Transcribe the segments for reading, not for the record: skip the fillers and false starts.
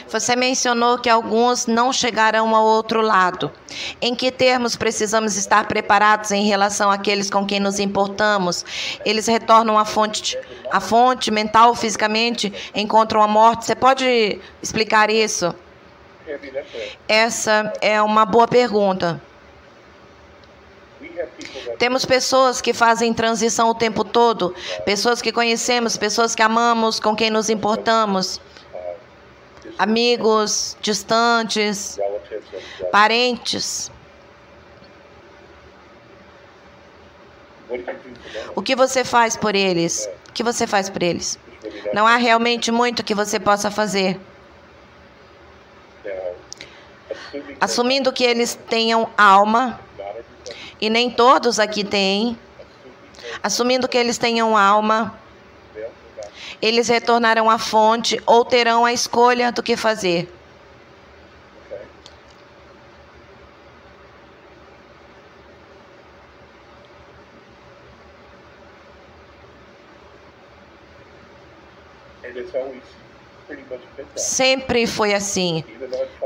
Você mencionou que alguns não chegarão ao outro lado. Em que termos precisamos estar preparados em relação àqueles com quem nos importamos? Eles retornam à fonte mental ou fisicamente, encontram a morte? Você pode explicar isso? Essa é uma boa pergunta. Temos pessoas que fazem transição o tempo todo, pessoas que conhecemos, pessoas que amamos, com quem nos importamos, amigos distantes, parentes. O que você faz por eles? O que você faz por eles? Não há realmente muito que você possa fazer. Assumindo que eles tenham alma, e nem todos aqui têm, assumindo que eles tenham alma, eles retornarão à fonte ou terão a escolha do que fazer. Sempre foi assim.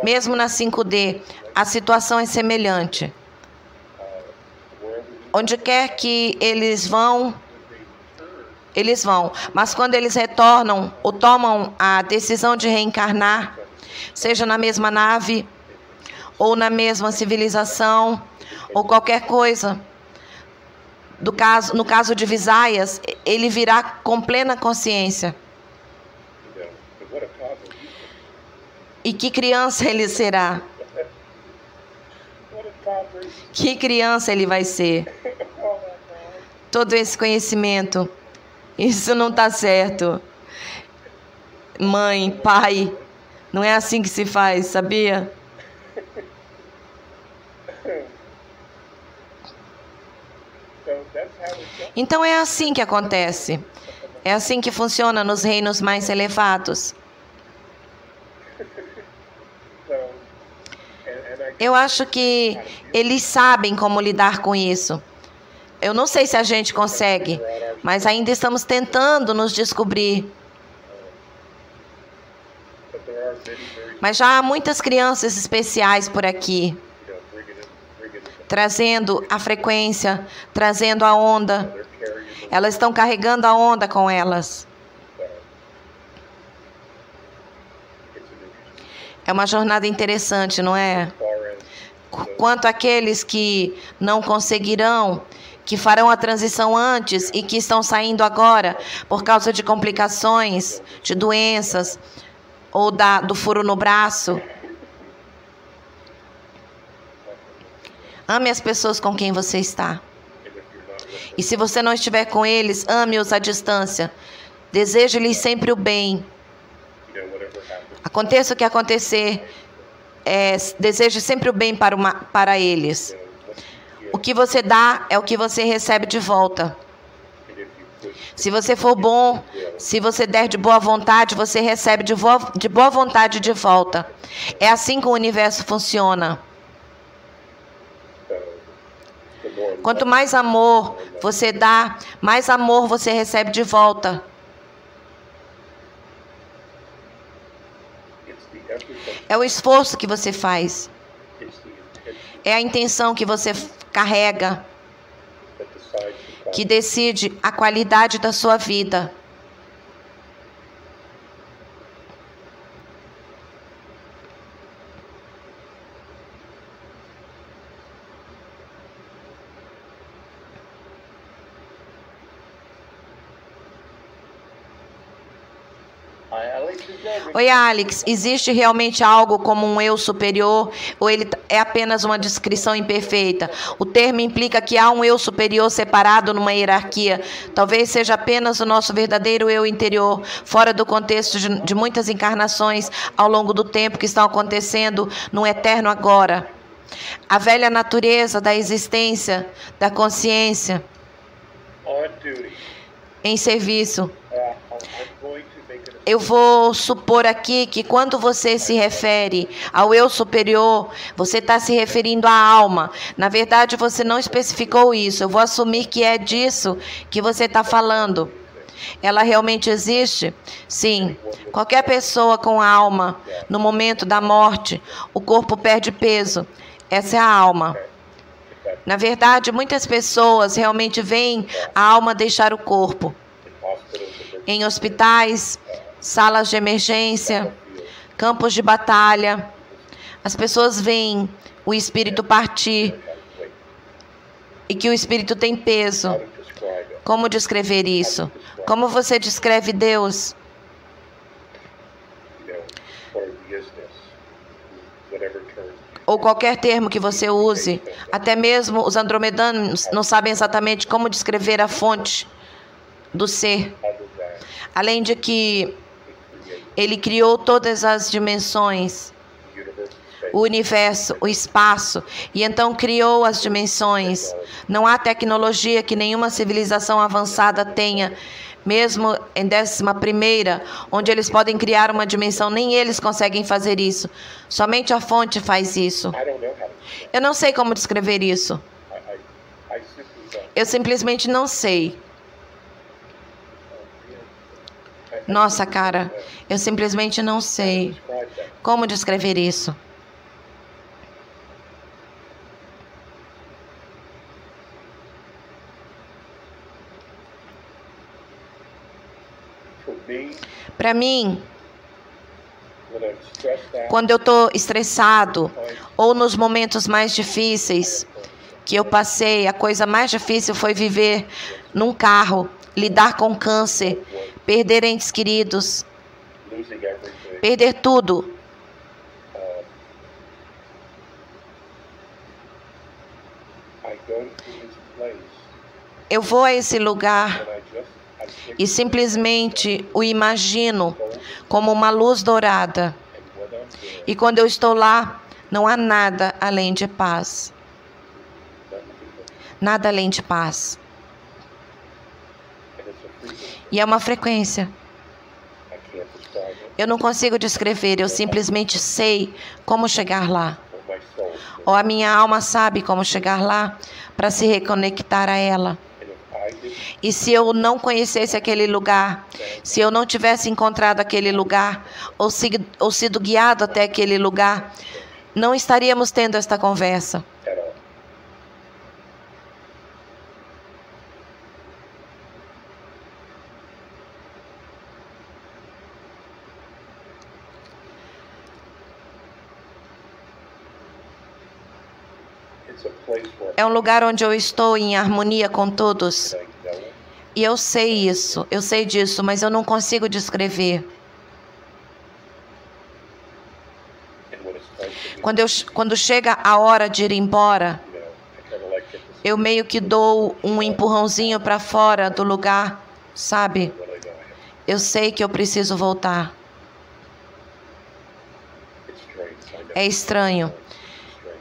Mesmo na 5D, a situação é semelhante. Onde quer que eles vão, mas quando eles retornam ou tomam a decisão de reencarnar, seja na mesma nave, ou na mesma civilização, ou qualquer coisa, no caso de Visayas, ele virá com plena consciência. E que criança ele será? Que criança ele vai ser? Todo esse conhecimento. Isso não está certo. Mãe, pai, não é assim que se faz, sabia? Então é assim que acontece. É assim que funciona nos reinos mais elevados. Eu acho que eles sabem como lidar com isso. Eu não sei se a gente consegue, mas ainda estamos tentando nos descobrir. Mas já há muitas crianças especiais por aqui, trazendo a frequência, trazendo a onda. Elas estão carregando a onda com elas. É uma jornada interessante, não é? Quanto àqueles que não conseguirão, que farão a transição antes e que estão saindo agora por causa de complicações, de doenças ou do furo no braço. Ame as pessoas com quem você está. E se você não estiver com eles, ame-os à distância. Deseje-lhes sempre o bem. Aconteça o que acontecer, deseje sempre o bem para eles. O que você dá é o que você recebe de volta. Se você for bom, se você der de boa vontade, você recebe de boa vontade de volta. É assim que o universo funciona. Quanto mais amor você dá, mais amor você recebe de volta. É o esforço que você faz. É a intenção que você carrega, que decide a qualidade da sua vida. Oi, Alex, existe realmente algo como um eu superior ou ele é apenas uma descrição imperfeita? O termo implica que há um eu superior separado numa hierarquia. Talvez seja apenas o nosso verdadeiro eu interior, fora do contexto de muitas encarnações ao longo do tempo que estão acontecendo no eterno agora. A velha natureza da existência, da consciência, em serviço. Eu vou supor aqui que quando você se refere ao eu superior, você está se referindo à alma. Na verdade, você não especificou isso. Eu vou assumir que é disso que você está falando. Ela realmente existe? Sim. Qualquer pessoa com alma, no momento da morte, o corpo perde peso. Essa é a alma. Na verdade, muitas pessoas realmente veem a alma deixar o corpo. Em hospitais, salas de emergência, campos de batalha, as pessoas veem o espírito partir e que o espírito tem peso. Como descrever isso? Como você descreve Deus? Ou qualquer termo que você use, até mesmo os andromedanos não sabem exatamente como descrever a fonte do ser. Além de que ele criou todas as dimensões, o universo, o espaço, e então criou as dimensões. Não há tecnologia que nenhuma civilização avançada tenha, mesmo em 11ª, onde eles podem criar uma dimensão, nem eles conseguem fazer isso. Somente a fonte faz isso. Eu não sei como descrever isso. Eu simplesmente não sei. Nossa, cara, eu simplesmente não sei como descrever isso. Para mim, quando eu estou estressado ou nos momentos mais difíceis que eu passei, a coisa mais difícil foi viver num carro, lidar com câncer, perder entes queridos, perder tudo. Eu vou a esse lugar e simplesmente o imagino como uma luz dourada. E quando eu estou lá, não há nada além de paz. Nada além de paz. E é uma frequência. Eu não consigo descrever, eu simplesmente sei como chegar lá. Ou a minha alma sabe como chegar lá para se reconectar a ela. E se eu não conhecesse aquele lugar, se eu não tivesse encontrado aquele lugar, ou sido guiado até aquele lugar, não estaríamos tendo esta conversa. É um lugar onde eu estou em harmonia com todos. E eu sei isso, eu sei disso, mas eu não consigo descrever. Quando chega a hora de ir embora, eu meio que dou um empurrãozinho para fora do lugar, sabe? Eu sei que eu preciso voltar. É estranho.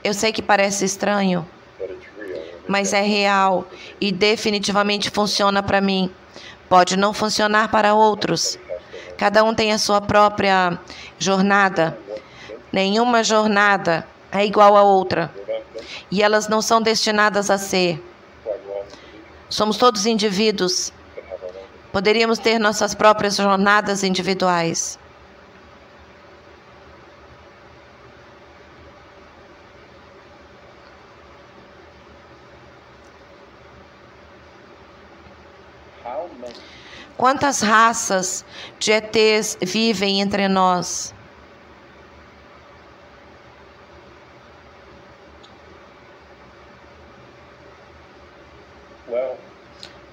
Eu sei que parece estranho, mas é real e definitivamente funciona para mim. Pode não funcionar para outros. Cada um tem a sua própria jornada. Nenhuma jornada é igual a outra. E elas não são destinadas a ser. Somos todos indivíduos. Poderíamos ter nossas próprias jornadas individuais. Quantas raças de ETs vivem entre nós?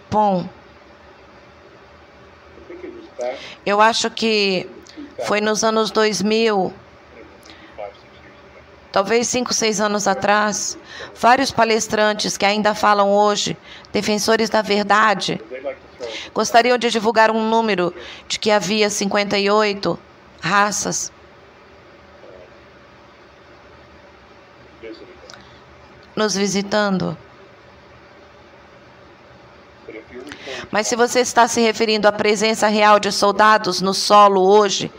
Bom, eu acho que foi nos anos 2000, talvez 5, 6 anos atrás, vários palestrantes que ainda falam hoje, defensores da verdade, gostariam de divulgar um número de que havia 58 raças nos visitando. Mas se você está se referindo à presença real de soldados no solo hoje,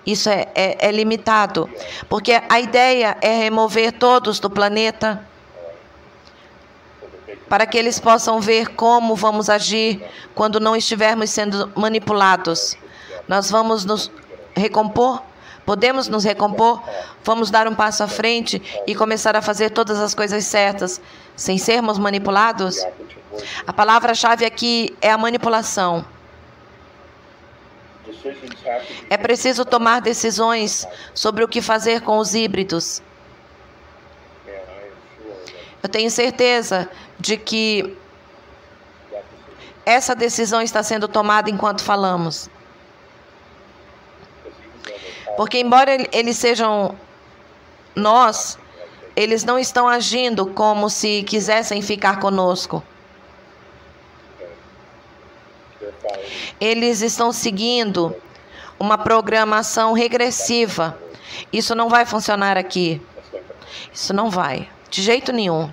isso é limitado. Porque a ideia é remover todos do planeta para que eles possam ver como vamos agir quando não estivermos sendo manipulados. Nós vamos nos recompor? Podemos nos recompor? Vamos dar um passo à frente e começar a fazer todas as coisas certas, sem sermos manipulados? A palavra-chave aqui é a manipulação. É preciso tomar decisões sobre o que fazer com os híbridos. Eu tenho certeza de que essa decisão está sendo tomada enquanto falamos. Porque embora eles sejam nós, eles não estão agindo como se quisessem ficar conosco. Eles estão seguindo uma programação regressiva. Isso não vai funcionar aqui. Isso não vai, de jeito nenhum.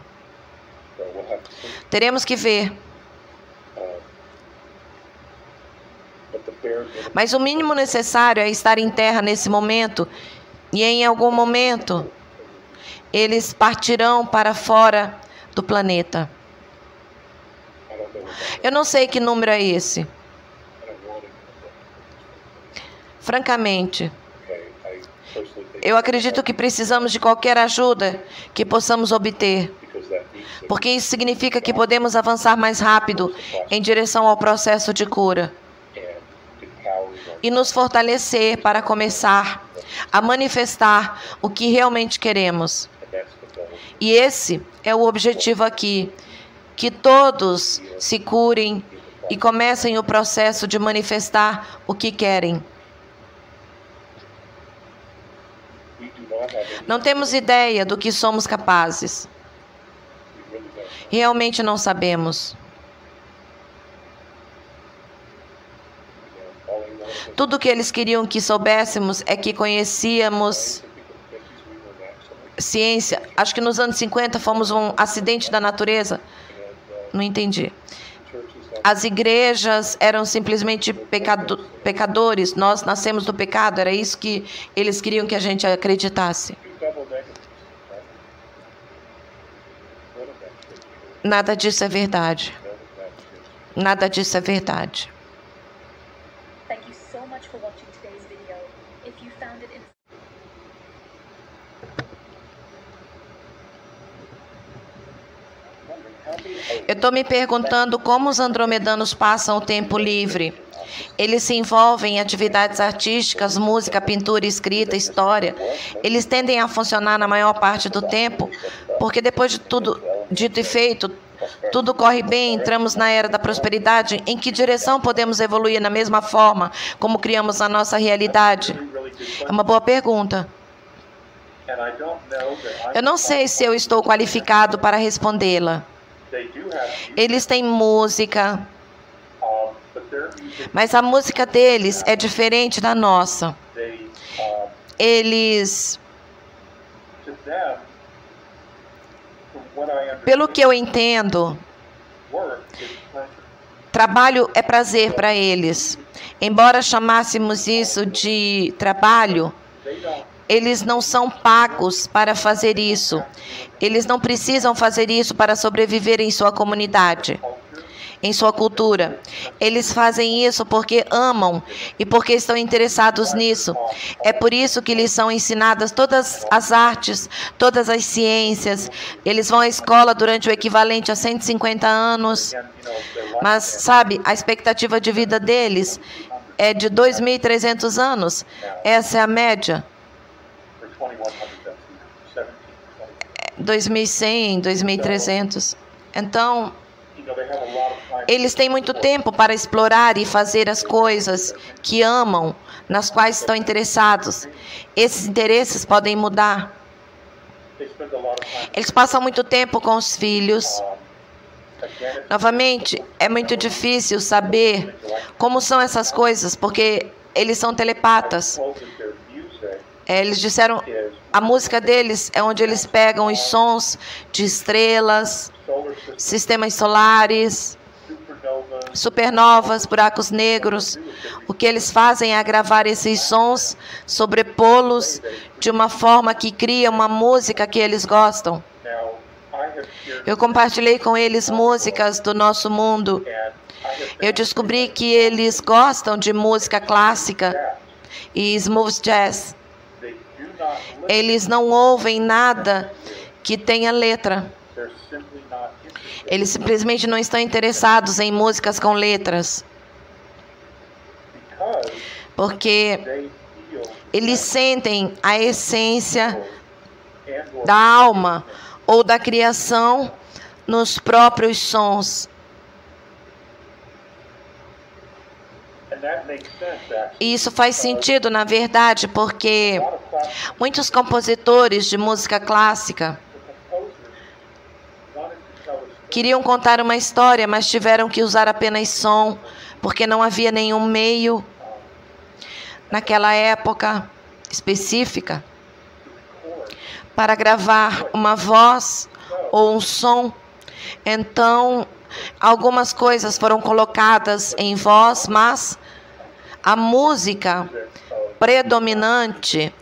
Teremos que ver. Mas o mínimo necessário é estar em terra nesse momento, e em algum momento eles partirão para fora do planeta. Eu não sei que número é esse. Francamente, eu acredito que precisamos de qualquer ajuda que possamos obter, porque isso significa que podemos avançar mais rápido em direção ao processo de cura e nos fortalecer para começar a manifestar o que realmente queremos. E esse é o objetivo aqui, que todos se curem e comecem o processo de manifestar o que querem. Não temos ideia do que somos capazes. Realmente não sabemos. Tudo o que eles queriam que soubéssemos é que conhecíamos ciência. Acho que nos anos 50 fomos um acidente da natureza. Não entendi. As igrejas eram simplesmente pecadores. Nós nascemos do pecado. Era isso que eles queriam que a gente acreditasse. Nada disso é verdade. Nada disso é verdade. Eu estou me perguntando como os andromedanos passam o tempo livre. Eles se envolvem em atividades artísticas, música, pintura, escrita, história. Eles tendem a funcionar na maior parte do tempo, porque depois de tudo dito e feito, tudo corre bem, entramos na era da prosperidade. Em que direção podemos evoluir na mesma forma como criamos a nossa realidade? É uma boa pergunta. Eu não sei se eu estou qualificado para respondê-la. Eles têm música, mas a música deles é diferente da nossa. Eles, pelo que eu entendo, trabalho é prazer para eles. Embora chamássemos isso de trabalho, eles não são pagos para fazer isso. Eles não precisam fazer isso para sobreviver em sua comunidade, em sua cultura. Eles fazem isso porque amam e porque estão interessados nisso. É por isso que lhes são ensinadas todas as artes, todas as ciências. Eles vão à escola durante o equivalente a 150 anos. Mas, sabe, a expectativa de vida deles é de 2.300 anos. Essa é a média. 2.100, 2.300. Então, eles têm muito tempo para explorar e fazer as coisas que amam, nas quais estão interessados. Esses interesses podem mudar. Eles passam muito tempo com os filhos. Novamente, é muito difícil saber como são essas coisas, porque eles são telepatas. Eles disseram, a música deles é onde eles pegam os sons de estrelas, sistemas solares, supernovas, buracos negros. O que eles fazem é gravar esses sons, sobrepô-los de uma forma que cria uma música que eles gostam. Eu compartilhei com eles músicas do nosso mundo. Eu descobri que eles gostam de música clássica e smooth jazz. Eles não ouvem nada que tenha letra. Eles simplesmente não estão interessados em músicas com letras. Porque eles sentem a essência da alma ou da criação nos próprios sons. E isso faz sentido, na verdade, porque muitos compositores de música clássica queriam contar uma história, mas tiveram que usar apenas som, porque não havia nenhum meio naquela época específica para gravar uma voz ou um som. Então, algumas coisas foram colocadas em voz, mas a música predominante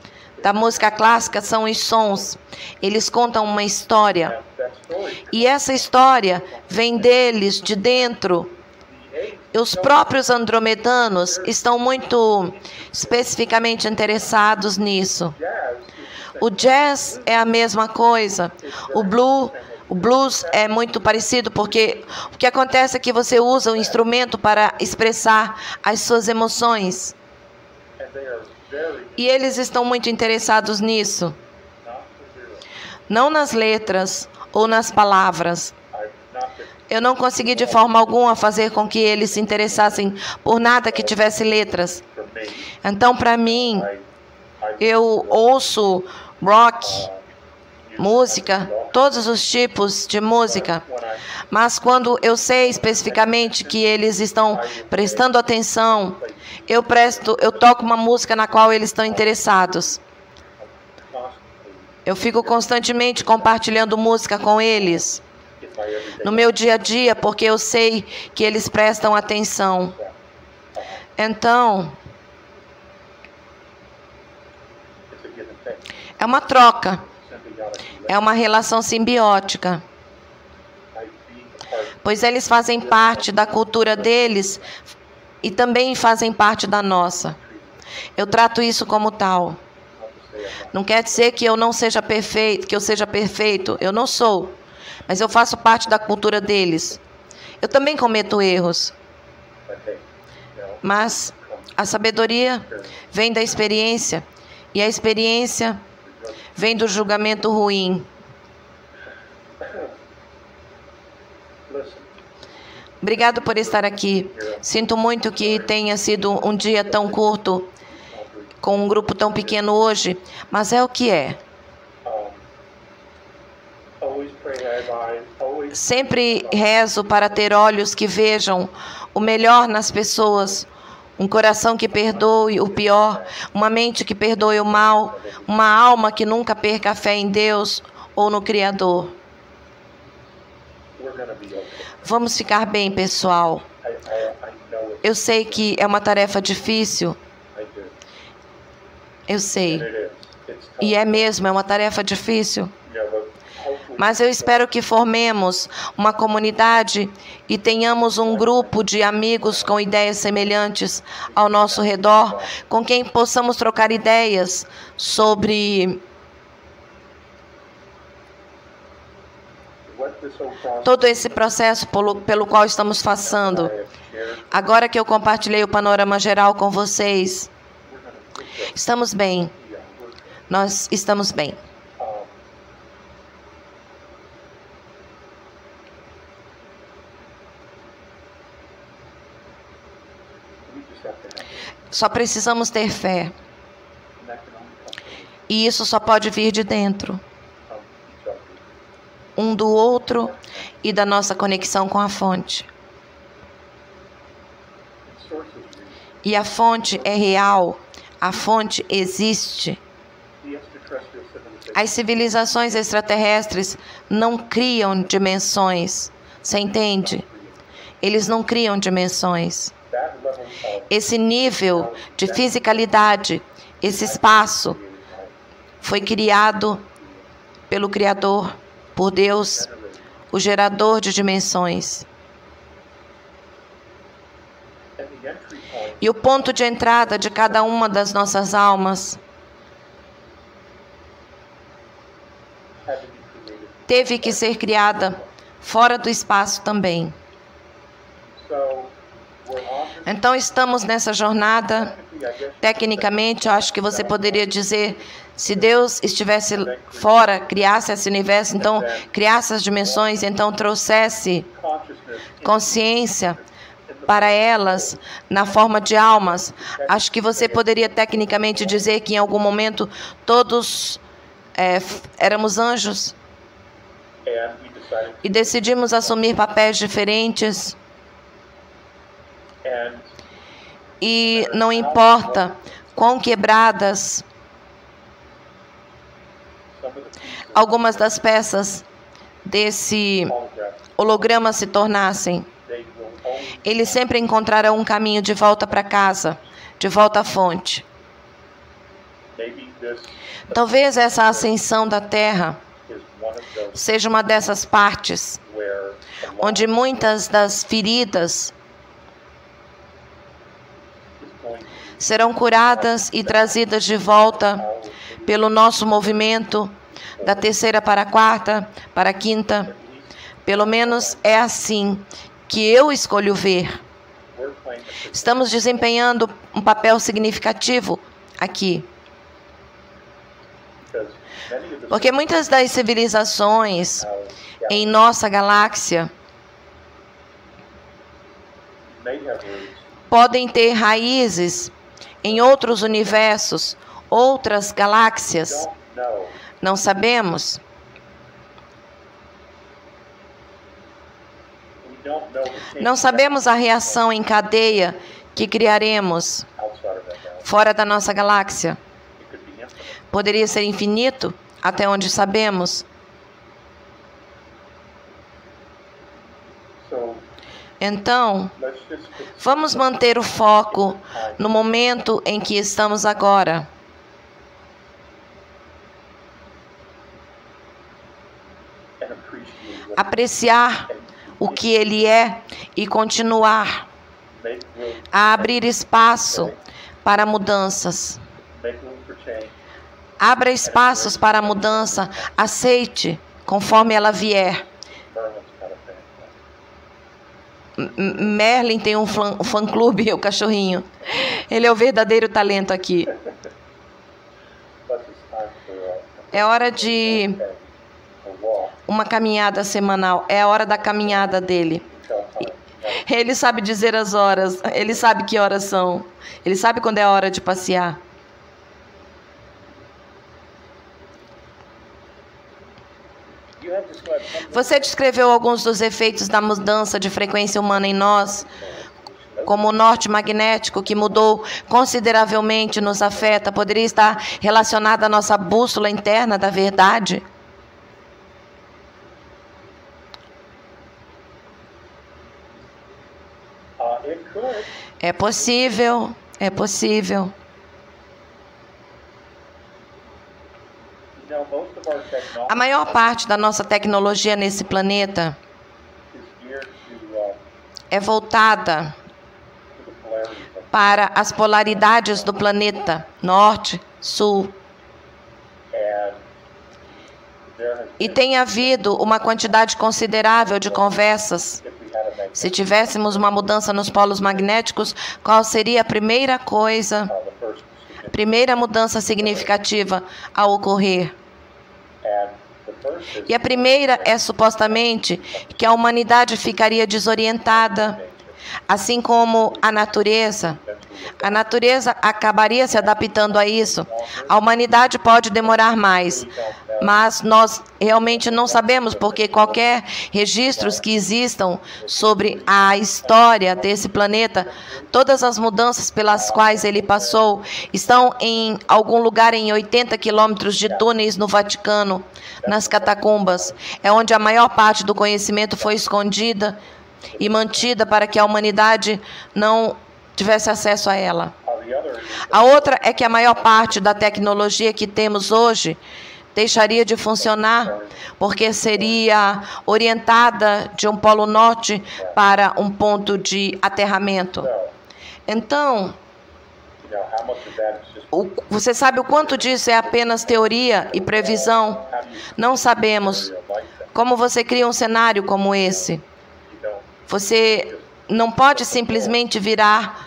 da música clássica são os sons. Eles contam uma história. E essa história vem deles, de dentro. E os próprios andromedanos estão muito especificamente interessados nisso. O jazz é a mesma coisa. O blues é muito parecido, porque o que acontece é que você usa o instrumento para expressar as suas emoções. E eles estão muito interessados nisso. Não nas letras ou nas palavras. Eu não consegui de forma alguma fazer com que eles se interessassem por nada que tivesse letras. Então, para mim, eu ouço rock, música, todos os tipos de música. Mas quando eu sei especificamente que eles estão prestando atenção, eu toco uma música na qual eles estão interessados. Eu fico constantemente compartilhando música com eles no meu dia a dia, porque eu sei que eles prestam atenção. Então, é uma troca, é uma relação simbiótica, pois eles fazem parte da cultura deles e também fazem parte da nossa. Eu trato isso como tal. Não quer dizer que eu não seja perfeito, que eu seja perfeito. Eu não sou. Mas eu faço parte da cultura deles. Eu também cometo erros. Mas a sabedoria vem da experiência. E a experiência vem do julgamento ruim. Obrigado por estar aqui. Sinto muito que tenha sido um dia tão curto, com um grupo tão pequeno hoje, mas é o que é. Sempre rezo para ter olhos que vejam o melhor nas pessoas, um coração que perdoe o pior, uma mente que perdoe o mal, uma alma que nunca perca a fé em Deus ou no Criador. Vamos ficar bem, pessoal. Eu sei que é uma tarefa difícil. Eu sei. E é mesmo, é uma tarefa difícil. Mas eu espero que formemos uma comunidade e tenhamos um grupo de amigos com ideias semelhantes ao nosso redor, com quem possamos trocar ideias sobre todo esse processo pelo qual estamos passando. Agora que eu compartilhei o panorama geral com vocês, estamos bem. Nós estamos bem. Só precisamos ter fé. E isso só pode vir de dentro. Um do outro e da nossa conexão com a fonte. E a fonte é real. A fonte existe. As civilizações extraterrestres não criam dimensões. Você entende? Eles não criam dimensões. Esse nível de fisicalidade, esse espaço, foi criado pelo Criador, por Deus, o gerador de dimensões. E o ponto de entrada de cada uma das nossas almas teve que ser criada fora do espaço também. Então estamos nessa jornada. Tecnicamente, eu acho que você poderia dizer, se Deus estivesse fora, criasse esse universo, então criasse as dimensões, então trouxesse consciência para elas na forma de almas. Acho que você poderia tecnicamente dizer que em algum momento todos éramos anjos e decidimos assumir papéis diferentes. E não importa quão quebradas algumas das peças desse holograma se tornassem, eles sempre encontrarão um caminho de volta para casa, de volta à fonte. Talvez essa ascensão da Terra seja uma dessas partes, onde muitas das feridas serão curadas e trazidas de volta pelo nosso movimento da terceira para a quarta, para a quinta. Pelo menos é assim que eu escolho ver. Estamos desempenhando um papel significativo aqui. Porque muitas das civilizações em nossa galáxia podem ter raízes em outros universos, outras galáxias. Não sabemos. Não sabemos a reação em cadeia que criaremos fora da nossa galáxia. Poderia ser infinito, até onde sabemos. Então, vamos manter o foco no momento em que estamos agora. Apreciar o que ele é e continuar a abrir espaço para mudanças. Abra espaços para a mudança, aceite conforme ela vier. Merlin tem um fã-clube, o cachorrinho. Ele é o verdadeiro talento aqui. É hora de uma caminhada semanal. É a hora da caminhada dele. Ele sabe dizer as horas. Ele sabe que horas são. Ele sabe quando é a hora de passear. Você descreveu alguns dos efeitos da mudança de frequência humana em nós, como o norte magnético que mudou consideravelmente nos afeta. Poderia estar relacionado à nossa bússola interna da verdade? É possível, é possível. A maior parte da nossa tecnologia nesse planeta é voltada para as polaridades do planeta, norte, sul. E tem havido uma quantidade considerável de conversas. Se tivéssemos uma mudança nos polos magnéticos, qual seria a primeira coisa, primeira mudança significativa a ocorrer? E a primeira é supostamente que a humanidade ficaria desorientada, assim como a natureza. A natureza acabaria se adaptando a isso. A humanidade pode demorar mais, mas nós realmente não sabemos, porque qualquer registros que existam sobre a história desse planeta, todas as mudanças pelas quais ele passou, estão em algum lugar em 80 quilômetros de túneis no Vaticano, nas catacumbas. É onde a maior parte do conhecimento foi escondida e mantida para que a humanidade não tivesse acesso a ela. A outra é que a maior parte da tecnologia que temos hoje deixaria de funcionar, porque seria orientada de um polo norte para um ponto de aterramento. Então, você sabe o quanto disso é apenas teoria e previsão? Não sabemos. Como você cria um cenário como esse? Você não pode simplesmente virar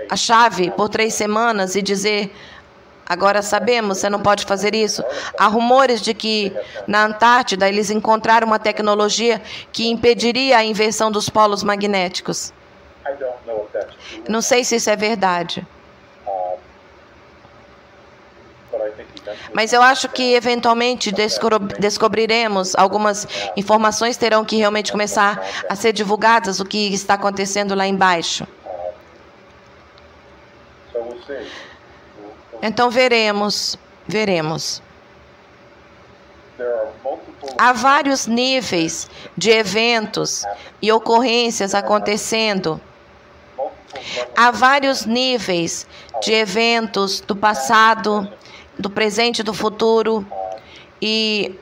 a chave por 3 semanas e dizer, agora sabemos, você não pode fazer isso. Há rumores de que na Antártida eles encontraram uma tecnologia que impediria a inversão dos polos magnéticos. Não sei se isso é verdade. Mas eu acho que eventualmente descobriremos, algumas informações terão que realmente começar a ser divulgadas, o que está acontecendo lá embaixo. Então veremos. Há vários níveis de eventos e ocorrências acontecendo. Há vários níveis de eventos do passado, do presente e do futuro, e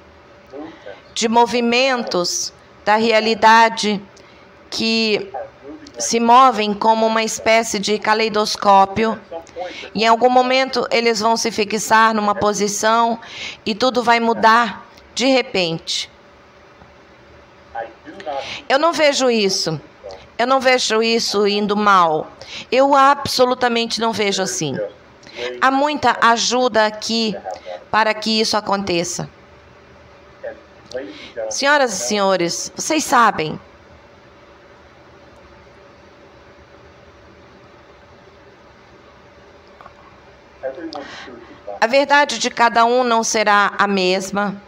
de movimentos da realidade que se movem como uma espécie de caleidoscópio. E em algum momento eles vão se fixar numa posição e tudo vai mudar de repente. Eu não vejo isso. Eu não vejo isso indo mal. Eu absolutamente não vejo assim. Há muita ajuda aqui para que isso aconteça. Senhoras e senhores, vocês sabem, a verdade de cada um não será a mesma,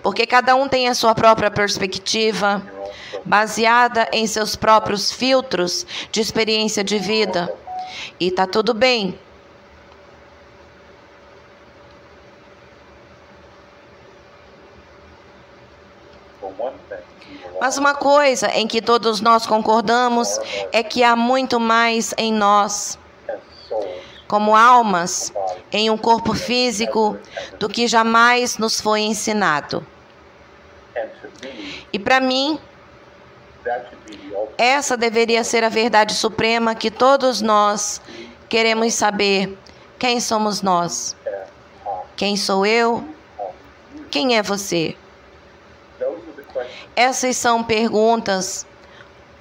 porque cada um tem a sua própria perspectiva, baseada em seus próprios filtros de experiência de vida. E está tudo bem. Mas uma coisa em que todos nós concordamos é que há muito mais em nós, como almas, em um corpo físico, do que jamais nos foi ensinado. E para mim, essa deveria ser a verdade suprema que todos nós queremos saber. Quem somos nós? Quem sou eu? Quem é você? Essas são perguntas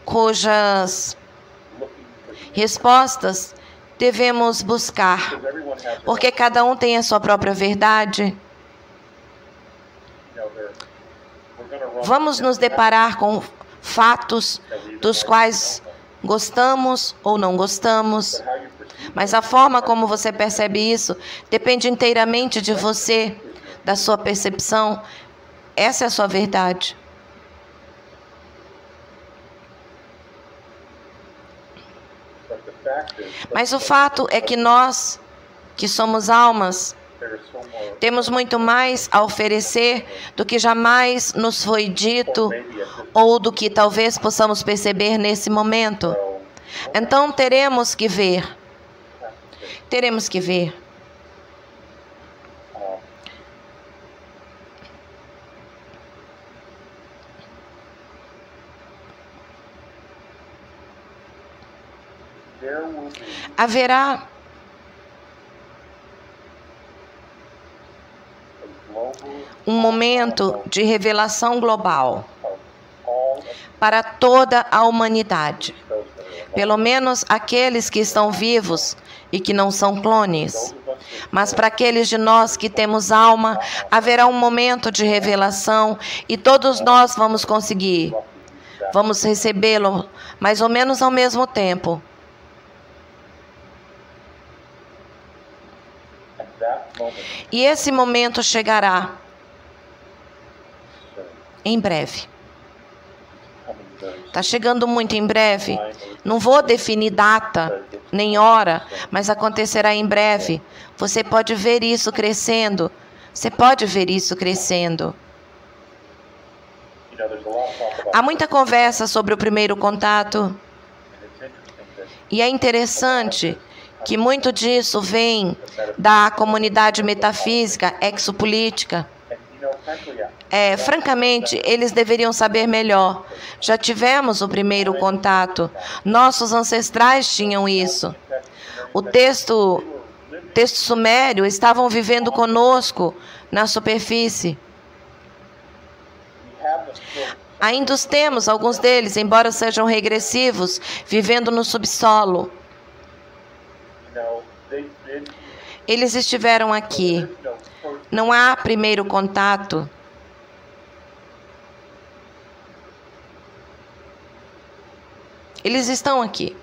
cujas respostas devemos buscar, porque cada um tem a sua própria verdade. Vamos nos deparar com fatos dos quais gostamos ou não gostamos, mas a forma como você percebe isso depende inteiramente de você, da sua percepção. Essa é a sua verdade. Mas o fato é que nós, que somos almas, temos muito mais a oferecer do que jamais nos foi dito ou do que talvez possamos perceber nesse momento. Então teremos que ver. Teremos que ver. Haverá um momento de revelação global para toda a humanidade, pelo menos aqueles que estão vivos e que não são clones. Mas para aqueles de nós que temos alma, haverá um momento de revelação e todos nós vamos conseguir. Vamos recebê-lo mais ou menos ao mesmo tempo. E esse momento chegará em breve. Está chegando muito em breve. Não vou definir data nem hora, mas acontecerá em breve. Você pode ver isso crescendo. Você pode ver isso crescendo. Há muita conversa sobre o primeiro contato. E é interessante que muito disso vem da comunidade metafísica, exopolítica. Francamente, eles deveriam saber melhor. Já tivemos o primeiro contato. Nossos ancestrais tinham isso. O texto sumério estavam vivendo conosco na superfície. Ainda os temos, alguns deles, embora sejam regressivos, vivendo no subsolo. Eles estiveram aqui. Não há primeiro contato. Eles estão aqui.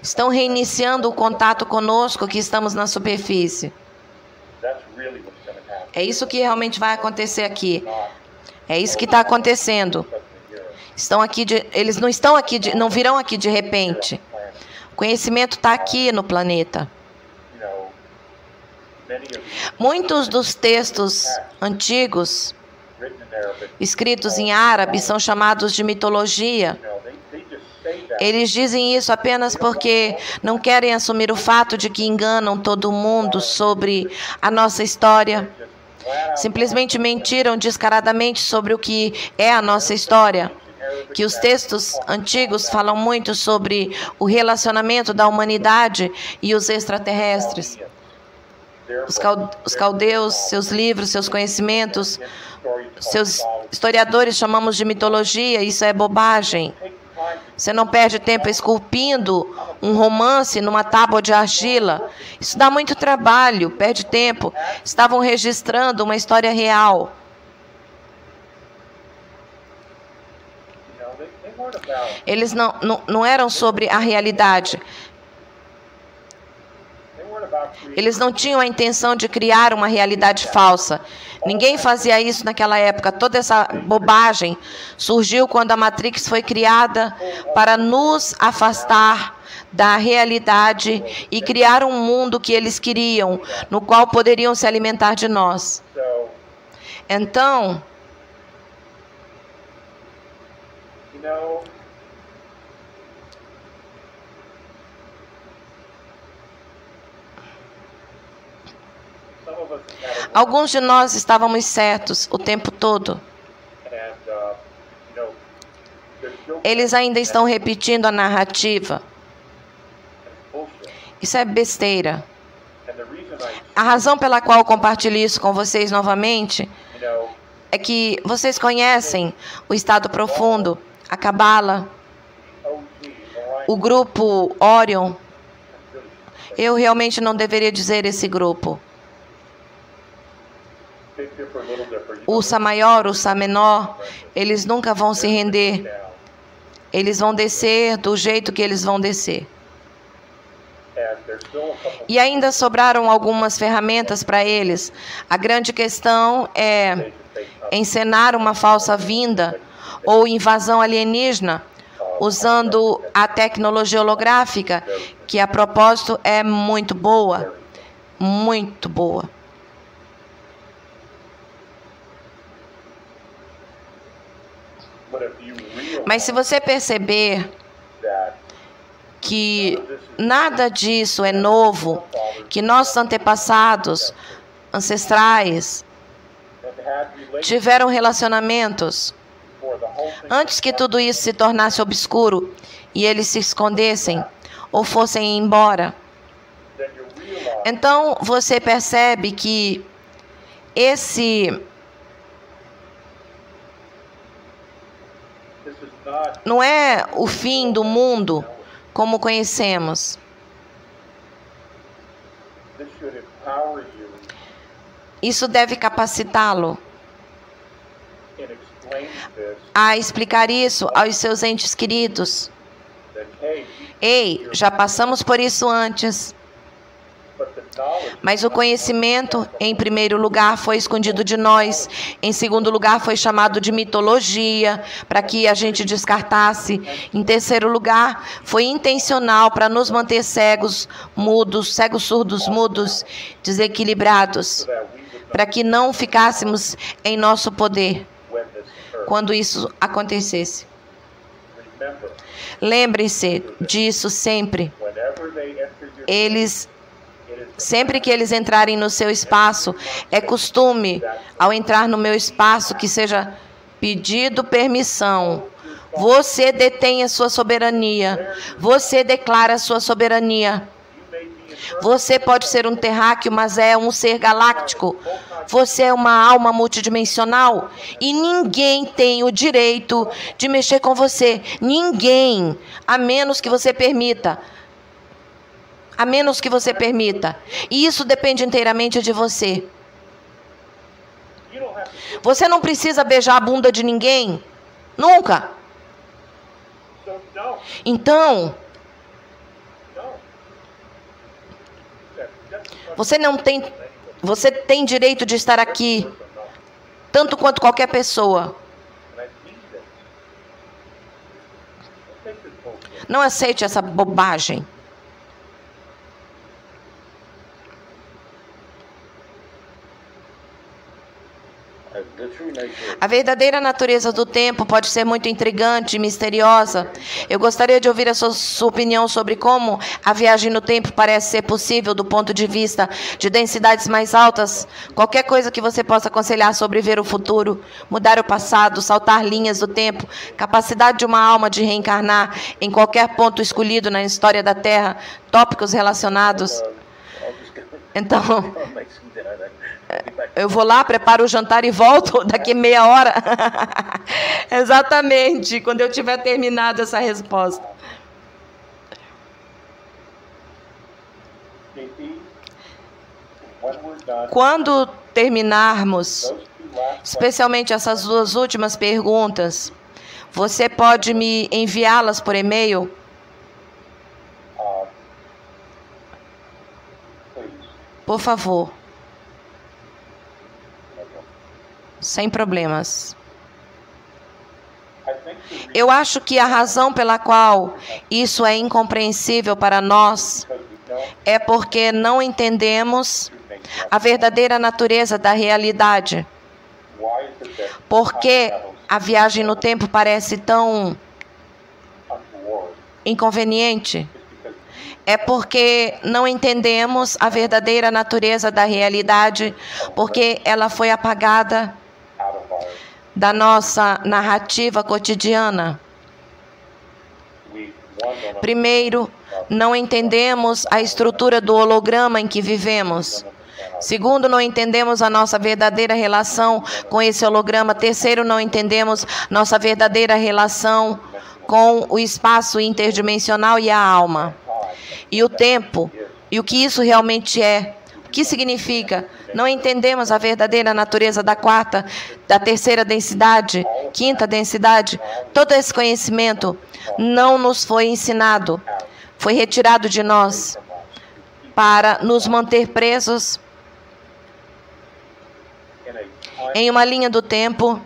Estão reiniciando o contato conosco que estamos na superfície. É isso que realmente vai acontecer aqui. É isso que está acontecendo. Estão aqui eles não estão aqui, não virão aqui de repente. O conhecimento está aqui no planeta. Muitos dos textos antigos, escritos em árabe, são chamados de mitologia. Eles dizem isso apenas porque não querem assumir o fato de que enganam todo mundo sobre a nossa história. Simplesmente mentiram descaradamente sobre o que é a nossa história. Que os textos antigos falam muito sobre o relacionamento da humanidade e os extraterrestres. Os caldeus, seus livros, seus conhecimentos, seus historiadores chamamos de mitologia, isso é bobagem. Você não perde tempo esculpindo um romance numa tábua de argila. Isso dá muito trabalho, perde tempo. Estavam registrando uma história real. Eles não eram sobre a realidade. Eles não tinham a intenção de criar uma realidade falsa. Ninguém fazia isso naquela época. Toda essa bobagem surgiu quando a Matrix foi criada para nos afastar da realidade e criar um mundo que eles queriam, no qual poderiam se alimentar de nós. Então, alguns de nós estávamos certos o tempo todo. Eles ainda estão repetindo a narrativa. Isso é besteira. A razão pela qual eu compartilho isso com vocês novamente é que vocês conhecem o estado profundo, a Cabala, o grupo Orion. Eu realmente não deveria dizer esse grupo. O Sá maior, o Sá menor, eles nunca vão se render. Eles vão descer do jeito que eles vão descer. E ainda sobraram algumas ferramentas para eles. A grande questão é encenar uma falsa vinda ou invasão alienígena, usando a tecnologia holográfica, que a propósito é muito boa. Muito boa. Mas se você perceber que nada disso é novo, que nossos antepassados, ancestrais, tiveram relacionamentos antes que tudo isso se tornasse obscuro e eles se escondessem ou fossem embora. Então você percebe que esse não é o fim do mundo como conhecemos. Isso deve capacitá-lo a explicar isso aos seus entes queridos. Ei, já passamos por isso antes. Mas o conhecimento, em primeiro lugar, foi escondido de nós. Em segundo lugar, foi chamado de mitologia, para que a gente descartasse. Em terceiro lugar, foi intencional para nos manter cegos, mudos, cegos, surdos, mudos, desequilibrados, para que não ficássemos em nosso poder quando isso acontecesse. Lembre-se disso sempre. sempre que eles entrarem no seu espaço, é costume, ao entrar no meu espaço, que seja pedido permissão. Você detém a sua soberania. Você declara a sua soberania. Você pode ser um terráqueo, mas é um ser galáctico. Você é uma alma multidimensional. E ninguém tem o direito de mexer com você. Ninguém. A menos que você permita. A menos que você permita. E isso depende inteiramente de você. Você não precisa beijar a bunda de ninguém. Nunca. Então, você tem direito de estar aqui, tanto quanto qualquer pessoa. Não aceite essa bobagem. A verdadeira natureza do tempo pode ser muito intrigante e misteriosa. Eu gostaria de ouvir a sua opinião sobre como a viagem no tempo parece ser possível do ponto de vista de densidades mais altas. Qualquer coisa que você possa aconselhar sobre ver o futuro, mudar o passado, saltar linhas do tempo, capacidade de uma alma de reencarnar em qualquer ponto escolhido na história da Terra, tópicos relacionados. Então, eu vou lá, preparo o jantar e volto daqui meia hora. Exatamente, quando eu tiver terminado essa resposta. Quando terminarmos, especialmente essas duas últimas perguntas, você pode me enviá-las por e-mail? Por favor. Sem problemas. Eu acho que a razão pela qual isso é incompreensível para nós é porque não entendemos a verdadeira natureza da realidade. Porque a viagem no tempo parece tão inconveniente? É porque não entendemos a verdadeira natureza da realidade, porque ela foi apagada da nossa narrativa cotidiana. Primeiro, não entendemos a estrutura do holograma em que vivemos. Segundo, não entendemos a nossa verdadeira relação com esse holograma. Terceiro, não entendemos nossa verdadeira relação com o espaço interdimensional e a alma. E o tempo, e o que isso realmente é. O que significa? Não entendemos a verdadeira natureza da quarta, da terceira densidade, quinta densidade. Todo esse conhecimento não nos foi ensinado. Foi retirado de nós para nos manter presos em uma linha do tempo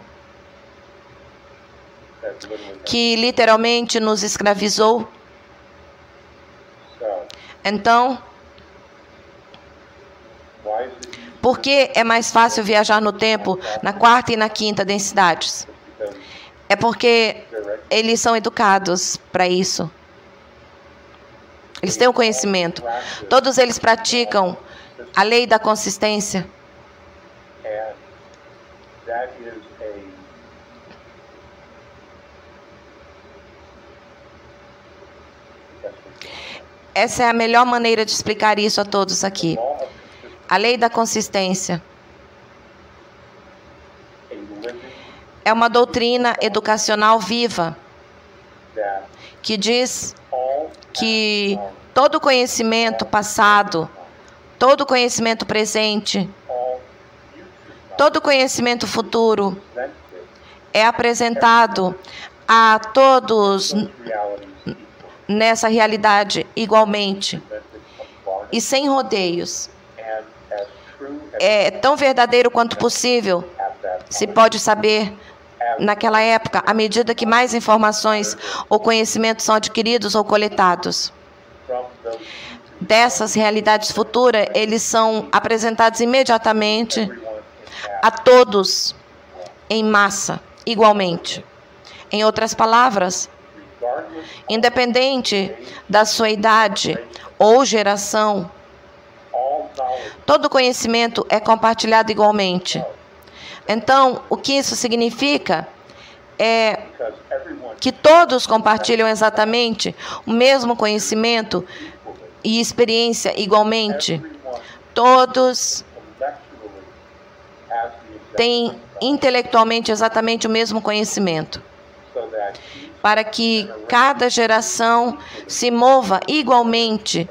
que literalmente nos escravizou. Então, por que é mais fácil viajar no tempo na quarta e na quinta densidades? É porque eles são educados para isso. Eles têm o conhecimento. Todos eles praticam a lei da consistência. Essa é a melhor maneira de explicar isso a todos aqui. A lei da consistência é uma doutrina educacional viva que diz que todo conhecimento passado, todo conhecimento presente, todo conhecimento futuro é apresentado a todos nessa realidade igualmente e sem rodeios. É tão verdadeiro quanto possível se pode saber naquela época, à medida que mais informações ou conhecimentos são adquiridos ou coletados. Dessas realidades futuras, eles são apresentados imediatamente a todos em massa, igualmente. Em outras palavras, Independente da sua idade ou geração, todo conhecimento é compartilhado igualmente. Então, o que isso significa é que todos compartilham exatamente o mesmo conhecimento e experiência igualmente. Todos têm intelectualmente exatamente o mesmo conhecimento, para que cada geração se mova igualmente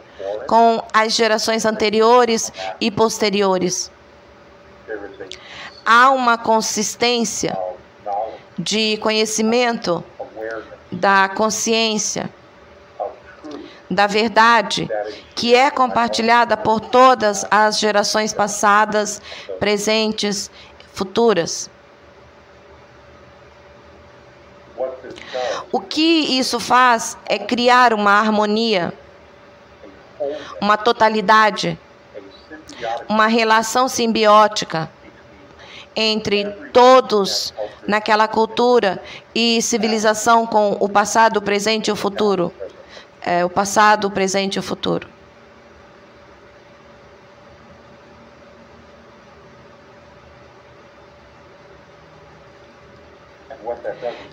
com as gerações anteriores e posteriores. Há uma consistência de conhecimento, da consciência, da verdade, que é compartilhada por todas as gerações passadas, presentes, futuras. O que isso faz é criar uma harmonia, uma totalidade, uma relação simbiótica entre todos naquela cultura e civilização com o passado, o presente e o futuro. O passado, o presente e o futuro.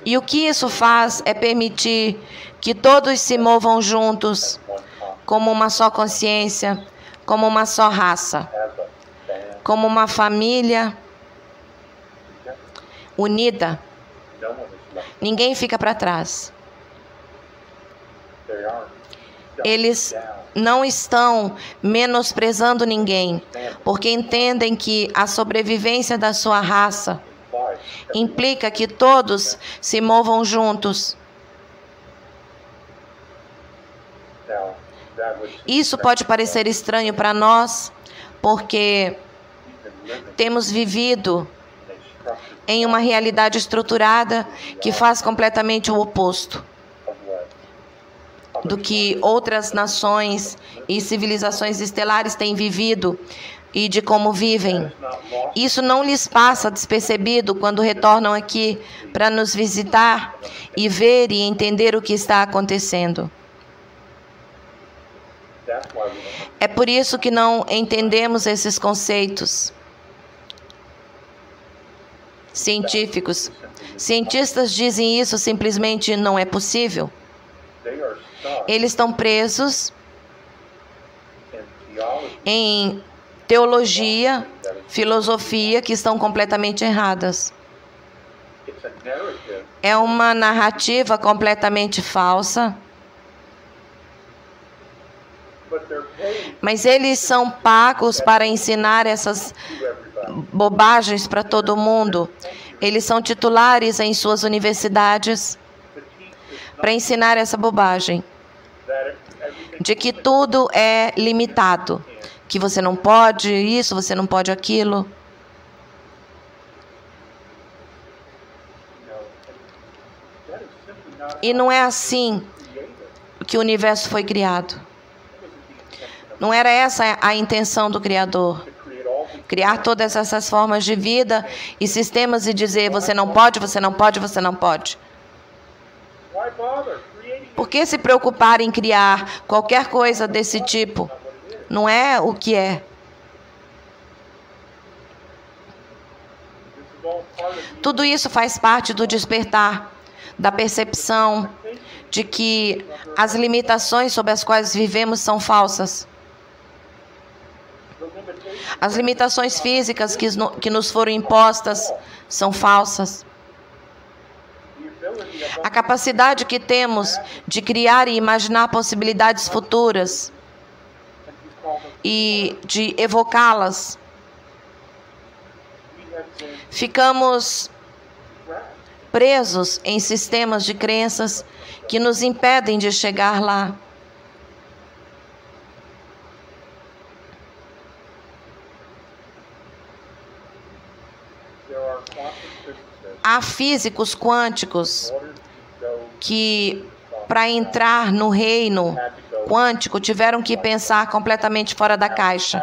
E o que isso faz é permitir que todos se movam juntos, como uma só consciência, como uma só raça, como uma família unida. Ninguém fica para trás. Eles não estão menosprezando ninguém, porque entendem que a sobrevivência da sua raça implica que todos se movam juntos. Isso pode parecer estranho para nós, porque temos vivido em uma realidade estruturada que faz completamente o oposto do que outras nações e civilizações estelares têm vivido e de como vivem. Isso não lhes passa despercebido quando retornam aqui para nos visitar e ver e entender o que está acontecendo. É por isso que não entendemos esses conceitos científicos. Cientistas dizem isso simplesmente não é possível. Eles estão presos em teologia, filosofia que estão completamente erradas. É uma narrativa completamente falsa. Mas eles são pagos para ensinar essas bobagens para todo mundo. Eles são titulares em suas universidades para ensinar essa bobagem de que tudo é limitado, que você não pode isso, você não pode aquilo. E não é assim que o universo foi criado. Não era essa a intenção do Criador. Criar todas essas formas de vida e sistemas e dizer você não pode, você não pode, você não pode. Por que se preocupar em criar qualquer coisa desse tipo? Não é o que é. Tudo isso faz parte do despertar, da percepção de que as limitações sob as quais vivemos são falsas. As limitações físicas que nos foram impostas são falsas. A capacidade que temos de criar e imaginar possibilidades futuras e de evocá-las, ficamos presos em sistemas de crenças que nos impedem de chegar lá. Há físicos quânticos que, para entrar no reino quântico, tiveram que pensar completamente fora da caixa.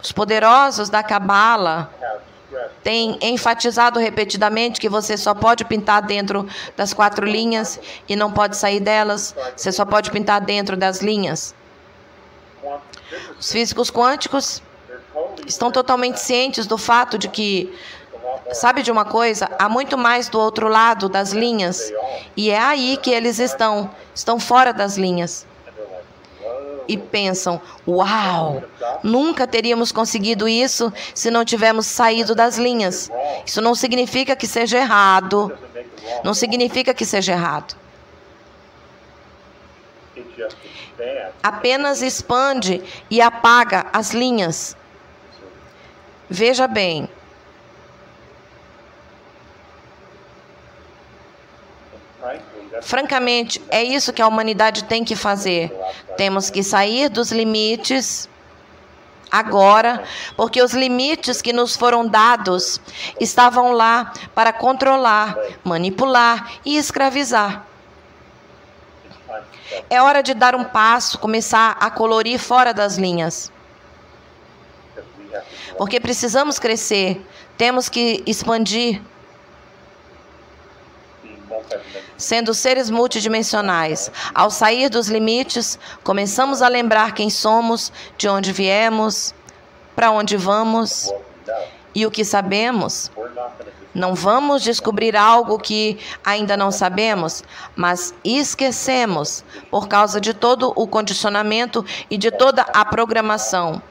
Os poderosos da Cabala tem enfatizado repetidamente que você só pode pintar dentro das 4 linhas e não pode sair delas. Você só pode pintar dentro das linhas. Os físicos quânticos estão totalmente cientes do fato de que, sabe de uma coisa? Há muito mais do outro lado das linhas. E é aí que eles estão fora das linhas. E pensam, uau, nunca teríamos conseguido isso se não tivéssemos saído das linhas. Isso não significa que seja errado. Não significa que seja errado. Apenas expande e apaga as linhas. Veja bem. Francamente, é isso que a humanidade tem que fazer. Temos que sair dos limites agora, porque os limites que nos foram dados estavam lá para controlar, manipular e escravizar. É hora de dar um passo, começar a colorir fora das linhas. Porque precisamos crescer, temos que expandir. Sendo seres multidimensionais, ao sair dos limites, começamos a lembrar quem somos, de onde viemos, para onde vamos e o que sabemos. Não vamos descobrir algo que ainda não sabemos, mas esquecemos por causa de todo o condicionamento e de toda a programação.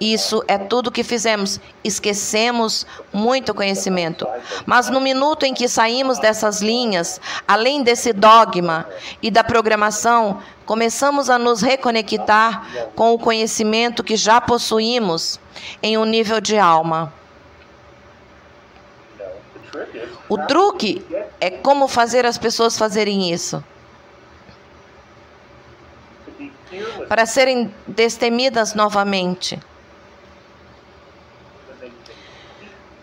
Isso é tudo que fizemos. Esquecemos muito conhecimento. Mas no minuto em que saímos dessas linhas, além desse dogma e da programação, começamos a nos reconectar com o conhecimento que já possuímos em um nível de alma. O truque é como fazer as pessoas fazerem isso. Para serem destemidas novamente.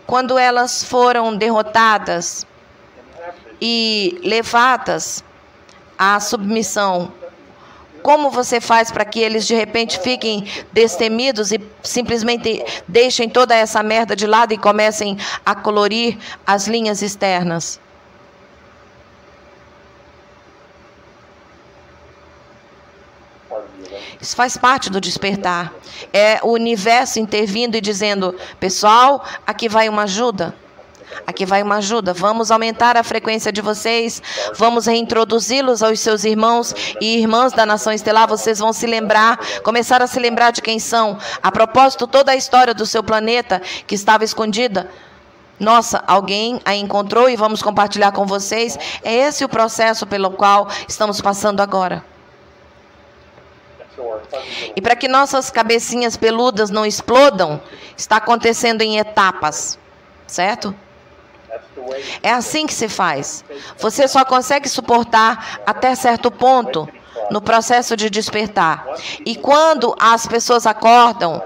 Quando elas foram derrotadas e levadas à submissão, como você faz para que eles de repente fiquem destemidos e simplesmente deixem toda essa merda de lado e comecem a colorir as linhas externas? Isso faz parte do despertar. É o universo intervindo e dizendo, pessoal, aqui vai uma ajuda. Aqui vai uma ajuda. Vamos aumentar a frequência de vocês. Vamos reintroduzi-los aos seus irmãos e irmãs da nação estelar. Vocês vão se lembrar, começar a se lembrar de quem são. A propósito, toda a história do seu planeta que estava escondida. Nossa, alguém a encontrou e vamos compartilhar com vocês. É esse o processo pelo qual estamos passando agora. E para que nossas cabecinhas peludas não explodam, está acontecendo em etapas, certo? É assim que se faz. Você só consegue suportar até certo ponto no processo de despertar. E quando as pessoas acordam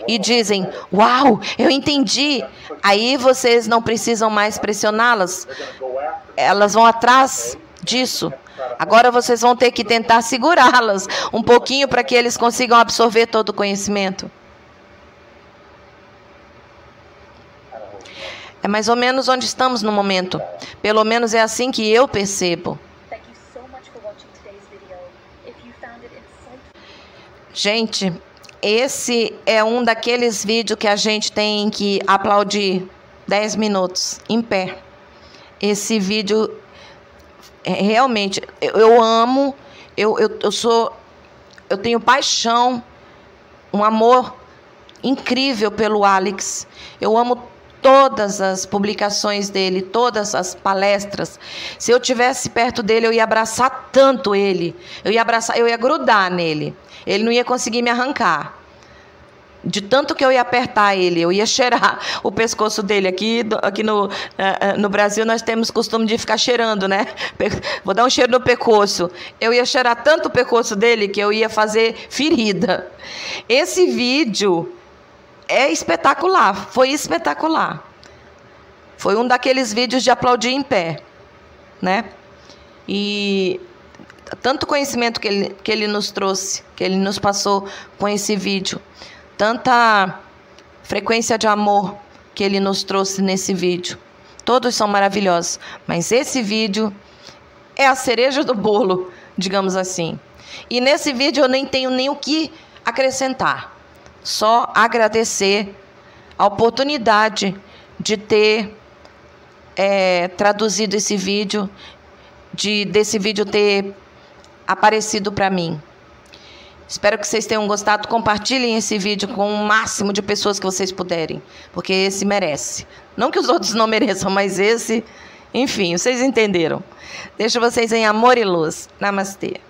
e dizem, uau, eu entendi, aí vocês não precisam mais pressioná-las. Elas vão atrás disso. Agora vocês vão ter que tentar segurá-las um pouquinho para que eles consigam absorver todo o conhecimento. É mais ou menos onde estamos no momento. Pelo menos é assim que eu percebo. Gente, esse é um daqueles vídeos que a gente tem que aplaudir 10 minutos em pé. Esse vídeo... Realmente, eu amo, eu tenho paixão, um amor incrível pelo Alex. Eu amo todas as publicações dele, todas as palestras. Se eu tivesse perto dele, eu ia abraçar tanto ele. Eu ia grudar nele. Ele não ia conseguir me arrancar. De tanto que eu ia apertar ele, eu ia cheirar o pescoço dele. Aqui no Brasil nós temos costume de ficar cheirando, né? Vou dar um cheiro no pescoço. Eu ia cheirar tanto o pescoço dele que eu ia fazer ferida. Esse vídeo é espetacular, foi espetacular. Foi um daqueles vídeos de aplaudir em pé, né? E tanto conhecimento que ele nos trouxe, que ele nos passou com esse vídeo. Tanta frequência de amor que ele nos trouxe nesse vídeo. Todos são maravilhosos, mas esse vídeo é a cereja do bolo, digamos assim. E nesse vídeo eu nem tenho nem o que acrescentar. Só agradecer a oportunidade de ter traduzido esse vídeo, desse vídeo ter aparecido para mim. Espero que vocês tenham gostado. Compartilhem esse vídeo com o máximo de pessoas que vocês puderem, porque esse merece. Não que os outros não mereçam, mas esse, enfim, vocês entenderam. Deixo vocês em amor e luz. Namastê.